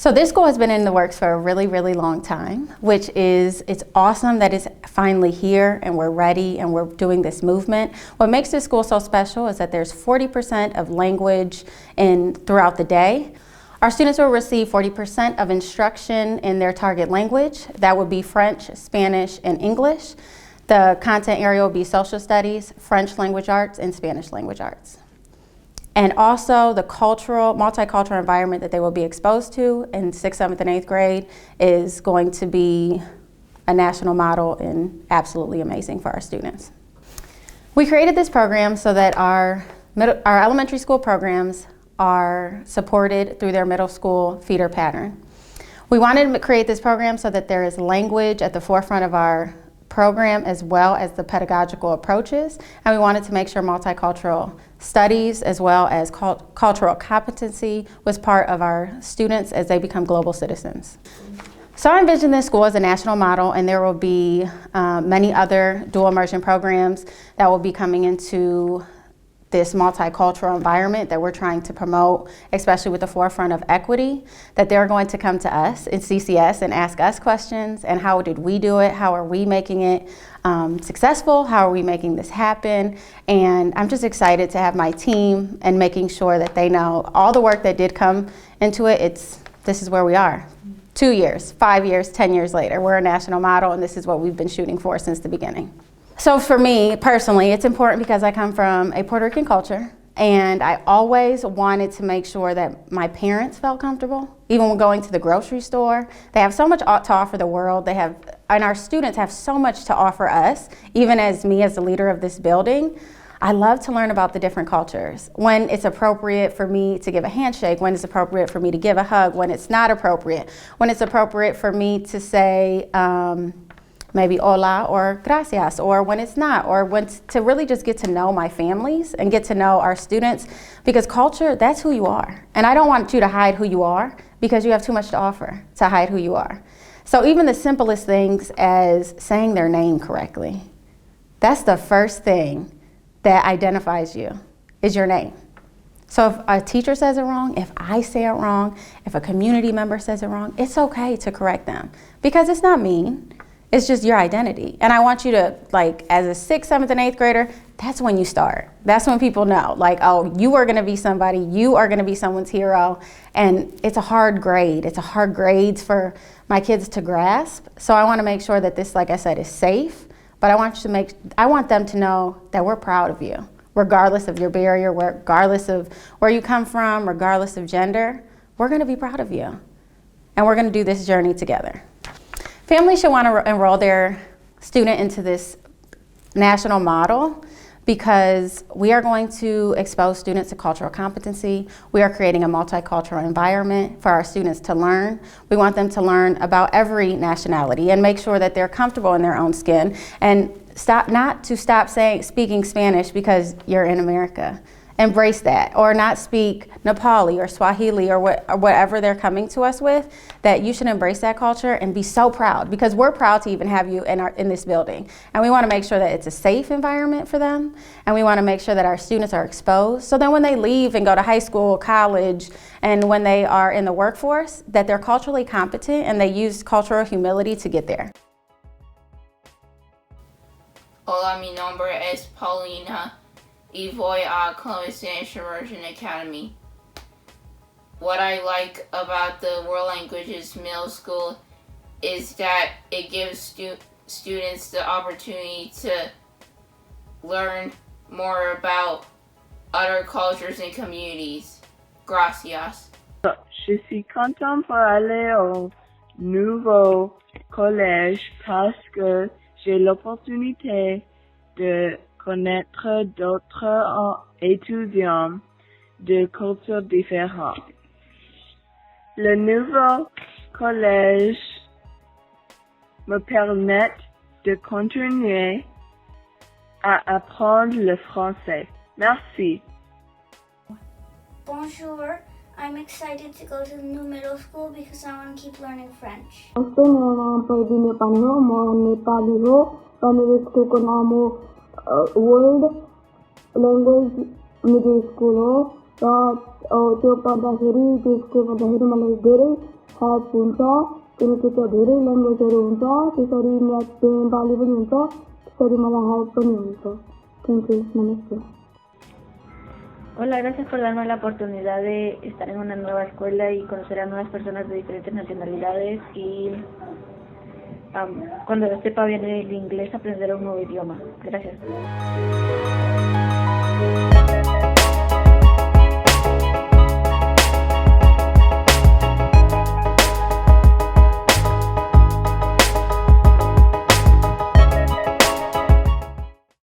So this school has been in the works for a really, really long time, it's awesome that it's finally here and we're ready and we're doing this movement. What makes this school so special is that there's 40% of language throughout the day. Our students will receive 40% of instruction in their target language. That would be French, Spanish, and English. The content area will be social studies, French language arts, and Spanish language arts. And also the multicultural environment that they will be exposed to in 6th, 7th, and 8th grade is going to be a national model and absolutely amazing for our students. We created this program so that our elementary school programs are supported through their middle school feeder pattern. We wanted to create this program so that there is language at the forefront of our program as well as the pedagogical approaches, and we wanted to make sure multicultural studies as well as cultural competency was part of our students as they become global citizens. So I envision this school as a national model, and there will be many other dual immersion programs that will be coming into this multicultural environment that we're trying to promote, especially with the forefront of equity, that they're going to come to us in CCS and ask us questions, and how did we do it? How are we making it successful? How are we making this happen? And I'm just excited to have my team and making sure that they know all the work that did come into it. This is where we are. 2 years, 5 years, 10 years later, we're a national model, and this is what we've been shooting for since the beginning. So for me personally, it's important because I come from a Puerto Rican culture, and I always wanted to make sure that my parents felt comfortable. Even when going to the grocery store, they have so much to offer the world. And our students have so much to offer us, even as me as the leader of this building. I love to learn about the different cultures. When it's appropriate for me to give a handshake, when it's appropriate for me to give a hug, when it's not appropriate, when it's appropriate for me to say, maybe hola or gracias, or when it's not, or to really just get to know my families and get to know our students, because culture, that's who you are. And I don't want you to hide who you are because you have too much to offer to hide who you are. So even the simplest things as saying their name correctly, that's the first thing that identifies you, is your name. So if a teacher says it wrong, if I say it wrong, if a community member says it wrong, it's okay to correct them because it's not mean. It's just your identity. And I want you to, as a 6th, 7th, and 8th grader, that's when you start. That's when people know, oh, you are gonna be somebody, you are gonna be someone's hero. And it's a hard grade. It's a hard grade for my kids to grasp. So I wanna make sure that this, like I said, is safe, but I want them to know that we're proud of you, regardless of your barrier, regardless of where you come from, regardless of gender, we're gonna be proud of you. And we're gonna do this journey together. Families should want to enroll their student into this national model because we are going to expose students to cultural competency. We are creating a multicultural environment for our students to learn. We want them to learn about every nationality and make sure that they're comfortable in their own skin, and not to stop speaking Spanish because you're in America. Embrace that, or not speak Nepali or Swahili or whatever they're coming to us with, that you should embrace that culture and be so proud, because we're proud to even have you in this building. And we want to make sure that it's a safe environment for them, and we want to make sure that our students are exposed, so then when they leave and go to high school, college, and when they are in the workforce, that they're culturally competent and they use cultural humility to get there. Hola, mi nombre es Paulina. Y voy a Columbus Spanish Immersion Academy. What I like about the World Languages Middle School is that it gives students the opportunity to learn more about other cultures and communities. Gracias. Je suis content pour aller au nouveau collège parce que j'ai l'opportunité de connaître d'autres étudiants de cultures différentes. Le nouveau collège me permet de continuer à apprendre le français. Merci. Bonjour. I'm excited to go to the new middle school because I want to keep learning French. World language middle school हो र त्यो पढ्दाखेरि त्यसको मलाई धेरै हुन्छ किनकि त्यो धेरै ल्याङ्ग्वेजहरू हुन्छ त्यसरी म्याथ नेपाली पनि हुन्छ त्यसरी मलाई हेल्प पनि हुन्छ थ्याङ्क यू नमस्ते Hola, gracias por darme la oportunidad de estar en una nueva escuela y conocer a nuevas personas de diferentes nacionalidades y cuando sepa bien el inglés aprender un nuevo idioma. Gracias.